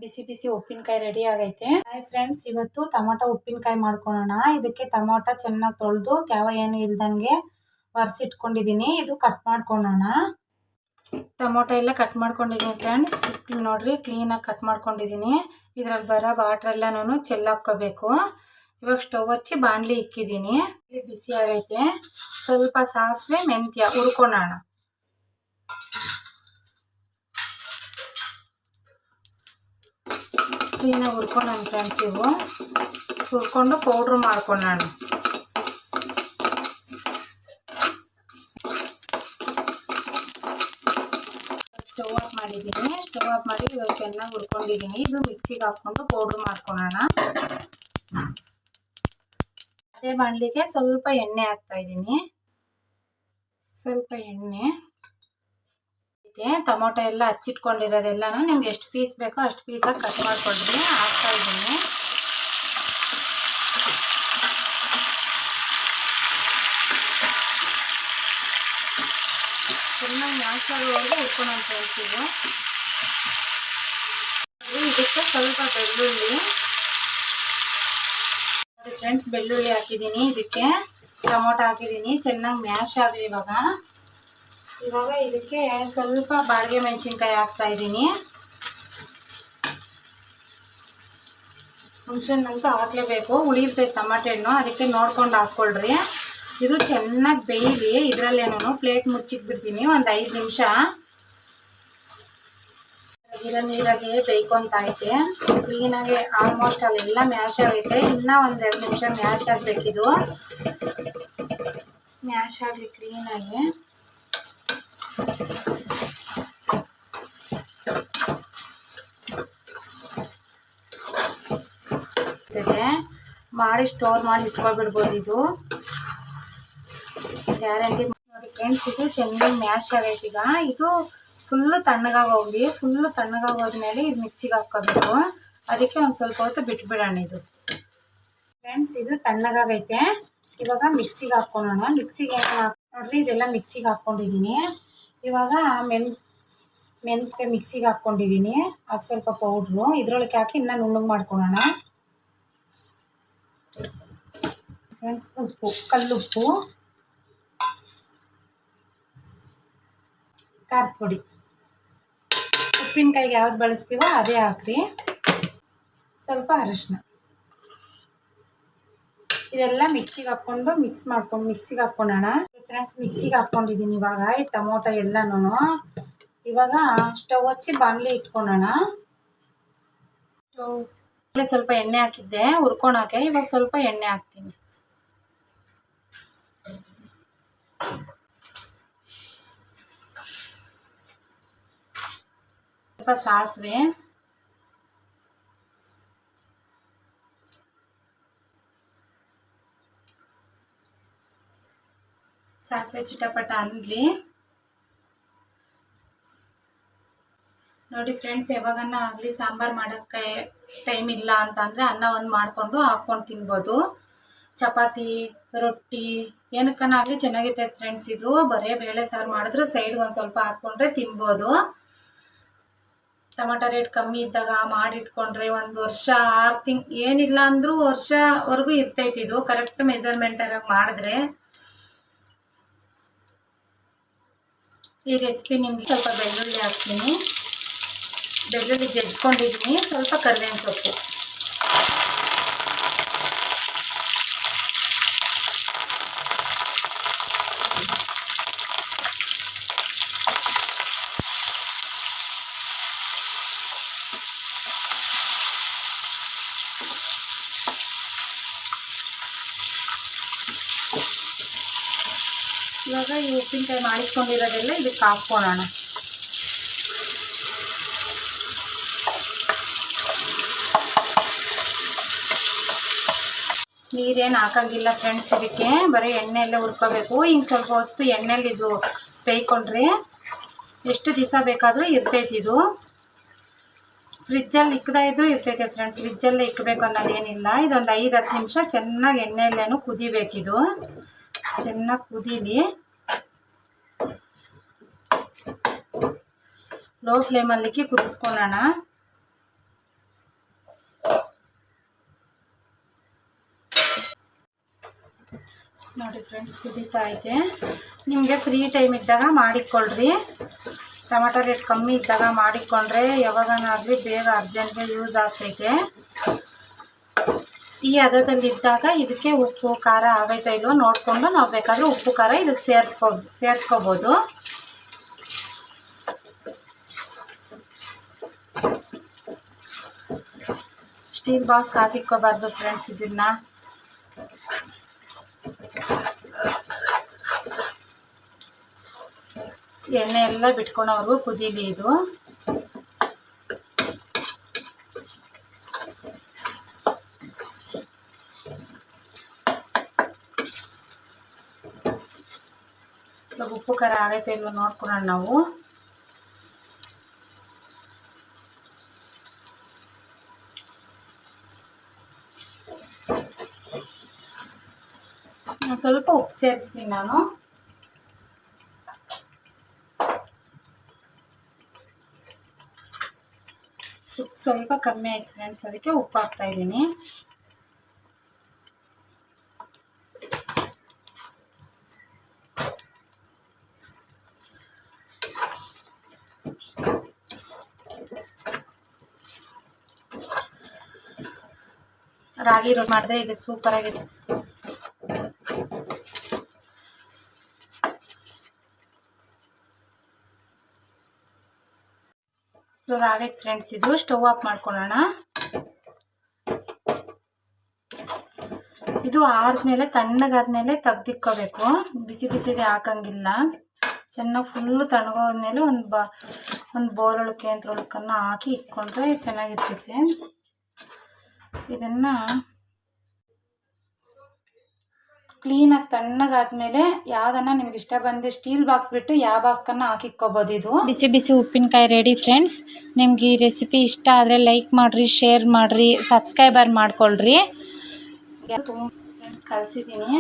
ಬಿಸಿ ಬಿಸಿ ಉಪ್ಪಿನಕಾಯಿ ರೆಡಿ ಆಗೈತೆ. Hi friends, ಇವತ್ತು ಟೊಮೊಟೊ ಉಪ್ಪಿನಕಾಯಿ ಮಾಡ್ಕೊಳ್ಳೋಣ. ಇದಕ್ಕೆ ಟೊಮೊಟೊ ಚೆನ್ನಾಗಿ ತೊಳೆದು ತ್ಯಾವ ಏನು ಇಲ್ದಂಗೆ ಒರೆಸಿಟ್ಕೊಂಡಿದ್ದೀನಿ. ಇದು ಕಟ್ ಮಾಡ್ಕೊಳ್ಳೋಣ. ಟೊಮೊಟೊ ಎಲ್ಲ ಕಟ್ ಮಾಡ್ಕೊಂಡಿದ್ದೀನಿ ಫ್ರೆಂಡ್ಸ್. ನೋಡ್ರಿ, ಕ್ಲೀನಾಗಿ ಕಟ್ ಮಾಡ್ಕೊಂಡಿದ್ದೀನಿ. ಇದ್ರಲ್ಲಿ ಬರೋ ವಾಟರ್ ಎಲ್ಲನೂ ಚೆಲ್ಲಾಕೋಬೇಕು. ಇವಾಗ ಸ್ಟವ್ ಹಚ್ಚಿ ಬಾಣಲಿ ಇಕ್ಕಿದ್ದೀನಿ. ಬಿಸಿ ಆಗೈತೆ. ಸ್ವಲ್ಪ ಸಾಸಿವೆ ಮೆಂತ್ಯ ಹುರ್ಕೊಳ್ಳೋಣ. ಕ್ಲೀನಾಗಿ ಹುರ್ಕೊಳ್ಳೋಣ ಫ್ರೆಂಡ್ಸ್. ಇವು ಹುರ್ಕೊಂಡು ಪೌಡ್ರ್ ಮಾಡ್ಕೊಳ್ಳೋಣ. ಸ್ಟವ್ ಆಫ್ ಮಾಡಿದ್ದೀನಿ. ಸ್ಟವ್ ಆಫ್ ಮಾಡಿ ಇವಾಗ ಚೆನ್ನಾಗಿ ಹುರ್ಕೊಂಡಿದ್ದೀನಿ. ಇದು ಮಿಕ್ಸಿಗೆ ಹಾಕ್ಕೊಂಡು ಪೌಡ್ರ್ ಮಾಡ್ಕೊಳ್ಳೋಣ. ಅದೇ ಬಾಣಲಿಗೆ ಸ್ವಲ್ಪ ಎಣ್ಣೆ ಹಾಕ್ತಾ ಇದ್ದೀನಿ. ಸ್ವಲ್ಪ ಎಣ್ಣೆ ಇದೆ. ಟೊಮೊಟೊ ಎಲ್ಲ ಹಚ್ಚಿಟ್ಕೊಂಡಿರೋದೆಲ್ಲನೂ ನಿಮ್ಗೆ ಎಷ್ಟು ಪೀಸ್ ಬೇಕೋ ಅಷ್ಟು ಪೀಸಾಗಿ ಕಟ್ ಮಾಡ್ಕೊಳ್ರಿ. ಹಾಕ್ತಾ ಇದ್ದೀನಿ. ಚೆನ್ನಾಗಿ ನಾಲ್ಕಾಗುವರೆಗೂ ಹುರ್ಕೊಂಡು ಕಳಿಸ್ತೀವಿ. ಇದಕ್ಕೆ ಸ್ವಲ್ಪ ಬೆಳ್ಳುಳ್ಳಿ ಫ್ರೆಂಡ್ಸ್, ಬೆಳ್ಳುಳ್ಳಿ ಹಾಕಿದ್ದೀನಿ. ಇದಕ್ಕೆ ಟೊಮೊಟೊ ಹಾಕಿದ್ದೀನಿ. ಚೆನ್ನಾಗಿ ಮ್ಯಾಶ್ ಆಗಲಿ. ಇವಾಗ ಇದಕ್ಕೆ ಸ್ವಲ್ಪ ಬಾಡಿಗೆ ಮೆಣಸಿನ್ಕಾಯಿ ಹಾಕ್ತಾ ಇದ್ದೀನಿ. ಹುಣಸೆಹಣ್ಣಂತೂ ಹಾಕಲೇಬೇಕು, ಉಳಿರ್ತೈತೆ ಟೊಮೊಟೊ ಹಣ್ಣು, ಅದಕ್ಕೆ ನೋಡ್ಕೊಂಡು ಹಾಕ್ಕೊಳ್ರಿ. ಇದು ಚೆನ್ನಾಗಿ ಬೇಯಲಿ. ಇದರಲ್ಲೇನೂ ಪ್ಲೇಟ್ ಮುಚ್ಚಿಟ್ಬಿಡ್ತೀನಿ ಒಂದು 5 ನಿಮಿಷ. ನೀರಾಗೆ ಬೇಯ್ಕೊಂತ ಐತೆ. ಕ್ಲೀನಾಗಿ ಆಲ್ಮೋಸ್ಟ್ ಅಲ್ಲೆಲ್ಲ ಮ್ಯಾಶ್ ಆಗೈತೆ. ಇನ್ನೂ ಒಂದು 2 ನಿಮಿಷ ಮ್ಯಾಶ್ ಆಗಬೇಕಿದು. ಮ್ಯಾಶ್ ಆಗಲಿ ಕ್ಲೀನಾಗಿ. ಮಾಡಿ ಸ್ಟೋರ್ ಮಾಡಿ ಇಟ್ಕೊಬಿಡ್ಬೋದು. ಇದು ಗ್ಯಾರಂಟಿ. ನೋಡಿ ಫ್ರೆಂಡ್ಸ್, ಇದು ಚೆನ್ನಾಗಿ ಮ್ಯಾಶ್ ಆಗೈತೆ. ಈಗ ಇದು ಫುಲ್ಲು ತಣ್ಣಗಾಗಿ ಹೋಗಿ ಫುಲ್ಲು ತಣ್ಣಗಾಗಿ ಹೋದ್ಮೇಲೆ ಇದು ಮಿಕ್ಸಿಗೆ ಹಾಕ್ಕೋಬೇಕು. ಅದಕ್ಕೆ ಒಂದು ಸ್ವಲ್ಪ ಹೊತ್ತು ಬಿಟ್ಬಿಡೋಣ. ಇದು ಫ್ರೆಂಡ್ಸ್, ಇದು ತಣ್ಣಗಾಗೈತೆ. ಇವಾಗ ಮಿಕ್ಸಿಗೆ ಹಾಕ್ಕೊಳ್ಳೋಣ. ಮಿಕ್ಸಿಗೆ ನೋಡ್ರಿ, ಇದೆಲ್ಲ ಮಿಕ್ಸಿಗೆ ಹಾಕ್ಕೊಂಡಿದ್ದೀನಿ. ಇವಾಗ ಮೆಂತ್ಯ ಮಿಕ್ಸಿಗೆ ಹಾಕ್ಕೊಂಡಿದ್ದೀನಿ. ಅದು ಸ್ವಲ್ಪ ಪೌಡ್ರು ಇದ್ರೊಳಗೆ ಹಾಕಿ ಇನ್ನೂ ನುಣ್ಣಗೆ ಮಾಡ್ಕೊಳ್ಳೋಣ. ಫ್ರೆಂಡ್ಸ್, ಉಪ್ಪು, ಕಲ್ಲುಪ್ಪು, ಖಾರದ ಪುಡಿ, ಉಪ್ಪಿನಕಾಯಿಗೆ ಯಾವ್ದು ಬಳಸ್ತೀವೋ ಅದೇ ಹಾಕ್ರಿ. ಸ್ವಲ್ಪ ಅರಿಶಿನ. ಇದೆಲ್ಲ ಮಿಕ್ಸಿಗೆ ಹಾಕ್ಕೊಂಡು ಮಿಕ್ಸಿಗೆ ಹಾಕ್ಕೊಳ್ಳೋಣ. ಫ್ರೆಂಡ್ಸ್, ಮಿಕ್ಸಿಗೆ ಹಾಕ್ಕೊಂಡಿದ್ದೀನಿ. ಇವಾಗ ಈ ಟೊಮೊಟೊ ಎಲ್ಲನೂ ಇವಾಗ ಸ್ಟವ್ ಹಚ್ಚಿ ಬಾಣಲಿ ಇಟ್ಕೊಳ್ಳೋಣ. ಸ್ವಲ್ಪ ಎಣ್ಣೆ ಹಾಕಿದ್ದೆ ಹುರ್ಕೊಳಕ್ಕೆ. ಇವಾಗ ಸ್ವಲ್ಪ ಎಣ್ಣೆ ಹಾಕ್ತೀನಿ. ಸ್ವಲ್ಪ ಸಾಸಿವೆ, ಚಿಟಪಟ ಅನ್ನಲಿ. ನೋಡಿ ಫ್ರೆಂಡ್ಸ್, ಯಾವಾಗನ್ನ ಆಗಲಿ ಸಾಂಬಾರು ಮಾಡೋಕ್ಕೆ ಟೈಮ್ ಇಲ್ಲ ಅಂತಂದರೆ ಅನ್ನ ಒಂದು ಮಾಡಿಕೊಂಡು ಹಾಕ್ಕೊಂಡು ತಿನ್ಬೋದು. ಚಪಾತಿ, ರೊಟ್ಟಿ ಏನಕ್ಕನಾಗಲಿ ಚೆನ್ನಾಗಿರ್ತೈತೆ ಫ್ರೆಂಡ್ಸ್. ಇದು ಬರೀ ಬೇಳೆ ಸಾರು ಮಾಡಿದ್ರೆ ಸೈಡ್ಗೆ ಒಂದು ಸ್ವಲ್ಪ ಹಾಕ್ಕೊಂಡ್ರೆ ತಿನ್ಬೋದು. ಟೊಮೊಟೊ ರೇಟ್ ಕಮ್ಮಿ ಇದ್ದಾಗ ಮಾಡಿಟ್ಕೊಂಡ್ರೆ 1 ವರ್ಷ 6 ತಿಂಗಳು ಏನಿಲ್ಲ ಅಂದರೂ ವರ್ಷವರೆಗೂ ಇರ್ತೈತಿ. ಇದು ಕರೆಕ್ಟ್ ಮೆಜರ್ಮೆಂಟಾಗಿ ಮಾಡಿದ್ರೆ. ಈ ರೆಸಿಪಿ ನಿಮಗೆ ಸ್ವಲ್ಪ ಬೆಳ್ಳುಳ್ಳಿ ಹಾಕ್ತೀನಿ. ಬೆಳ್ಳುಳ್ಳಿ ಜಜ್ಕೊಂಡಿದ್ದೀನಿ. ಸ್ವಲ್ಪ ಕರಿಬೇವಿನ ಸೊಪ್ಪು, ಇವಾಗ ಈ ಉಪ್ಪಿನಕಾಯಿ ಮಾಡಿಸ್ಕೊಂಡಿರೋದೆಲ್ಲ ಇದಕ್ಕೆ ಹಾಕ್ಕೊಳ್ಳೋಣ. ನೀರೇನು ಹಾಕಂಗಿಲ್ಲ ಫ್ರೆಂಡ್ಸ್. ಇದಕ್ಕೆ ಬರೀ ಎಣ್ಣೆಯಲ್ಲೇ ಹುರ್ಕೋಬೇಕು. ಹಿಂಗೆ ಸ್ವಲ್ಪ ಹೊತ್ತು ಎಣ್ಣೆಲಿ ಇದು ಬೇಯ್ಕೊಂಡ್ರೆ ಎಷ್ಟು ದಿವಸ ಬೇಕಾದರೂ ಇರ್ತೈತಿ. ಇದು ಫ್ರಿಜ್ಜಲ್ಲಿ ಇಕ್ಕದಾಯಿದ್ರು ಇರ್ತೈತೆ ಫ್ರೆಂಡ್ಸ್. ಫ್ರಿಜ್ಜಲ್ಲೇ ಇಕ್ಕಬೇಕು ಅನ್ನೋದೇನಿಲ್ಲ. ಇದೊಂದು 5-10 ನಿಮಿಷ ಚೆನ್ನಾಗಿ ಎಣ್ಣೆಯಲ್ಲೇನು ಕುದಿಬೇಕಿದು. ಚೆನ್ನಾಗಿ ಕುದೀಲಿ. ಲೋ ಫ್ಲೇಮಲ್ಲಿ ಕುದಿಸ್ಕೊಳ್ಳೋಣ. ನೋಡಿ ಫ್ರೆಂಡ್ಸ್ ಕುದೀತಾ ಐತೆ. ನಿಮಗೆ ಫ್ರೀ ಟೈಮ್ ಇದ್ದಾಗ ಮಾಡಿಕೊಳ್ಳ್ರಿ. ಟೊಮೆಟೊ ರೇಟ್ ಕಮ್ಮಿ ಇದ್ದಾಗ ಮಾಡಿಕೊಂಡ್ರೆ ಯಾವಾಗನಾಗಲಿ ಬೇಗ ಅರ್ಜೆಂಟ್ಗೆ ಯೂಸ್ ಆಗ್ತೈತೆ. ಈ ಹದದಲ್ಲಿದ್ದಾಗ ಇದಕ್ಕೆ ಉಪ್ಪು ಖಾರ ಆಗೈತಾ ಇಲ್ವೋ ನೋಡಿಕೊಂಡು ನಾವು ಬೇಕಾದರೆ ಉಪ್ಪು ಖಾರ ಇದಕ್ಕೆ ಸೇರಿಸ್ಕೋಬೋದು. ಸ್ಟೀಲ್ ಬಾಕ್ಸ್ಗೆ ಹಾಕಿಕ್ಕೋಬಾರ್ದು ಫ್ರೆಂಡ್ಸ್. ಇದನ್ನು ಎಣ್ಣೆ ಎಲ್ಲ ಬಿಟ್ಕೊಳೋವರೆಗೂ ಕುದೀಲಿ. ಇದು ಉಪ್ಪು ಖಾರ ಆಗೈತೆ ಇಲ್ವೋ ನೋಡ್ಕೊಳ್ಳೋಣ ನಾವು. ಸ್ವಲ್ಪ ಉಪ್ಪು ಸೇರಿಸ್ತೀನಿ ನಾನು. ಉಪ್ಪು ಸ್ವಲ್ಪ ಕಮ್ಮಿ ಆಯ್ತು ಫ್ರೆಂಡ್ಸ್, ಅದಕ್ಕೆ ಉಪ್ಪು ಹಾಕ್ತಾ ಇದ್ದೀನಿ. ರಾಗಿ ರೊಟ್ಟಿ ಮಾಡಿದ್ರೆ ಇದಕ್ಕೆ ಸೂಪರ್ ಆಗಿದೆ. ಇವಾಗ ಆಗೈತೆ ಫ್ರೆಂಡ್ಸ್. ಇದು ಸ್ಟವ್ ಆಫ್ ಮಾಡ್ಕೊಳ್ಳೋಣ. ಇದು ಆದ್ಮೇಲೆ ತಣ್ಣಗಾದ್ಮೇಲೆ ತೆಗ್ದಿಕ್ಕೋಬೇಕು. ಬಿಸಿ ಬಿಸಿಗೆ ಹಾಕಂಗಿಲ್ಲ. ಚೆನ್ನಾಗಿ ಫುಲ್ಲು ತಣ್ಣಗೋದ್ಮೇಲೆ ಒಂದು ಬೌಲೊಳಕ್ಕೆ ಅಂತೊಳಕನ್ನು ಹಾಕಿ ಇಟ್ಕೊಂಡ್ರೆ ಚೆನ್ನಾಗಿರ್ತೈತೆ. ಇದನ್ನು ಕ್ಲೀನಾಗಿ ತಣ್ಣಗಾದ್ಮೇಲೆ ಯಾವುದನ್ನು ನಿಮ್ಗೆ ಇಷ್ಟ ಬಂದು ಸ್ಟೀಲ್ ಬಾಕ್ಸ್ ಬಿಟ್ಟು ಯಾವ ಬಾಕ್ಸ್ಕನ್ನು ಹಾಕಿಕ್ಕೋಬೋದು. ಇದು ಬಿಸಿ ಬಿಸಿ ಉಪ್ಪಿನಕಾಯಿ ರೆಡಿ ಫ್ರೆಂಡ್ಸ್. ನಿಮ್ಗೆ ಈ ರೆಸಿಪಿ ಇಷ್ಟ ಆದರೆ ಲೈಕ್ ಮಾಡಿರಿ, ಶೇರ್ ಮಾಡಿರಿ, ಸಬ್ಸ್ಕ್ರೈಬರ್ ಮಾಡ್ಕೊಳ್ರಿ. ತುಂಬ ಫ್ರೆಂಡ್ಸ್ ಕಲಿಸಿದ್ದೀನಿ.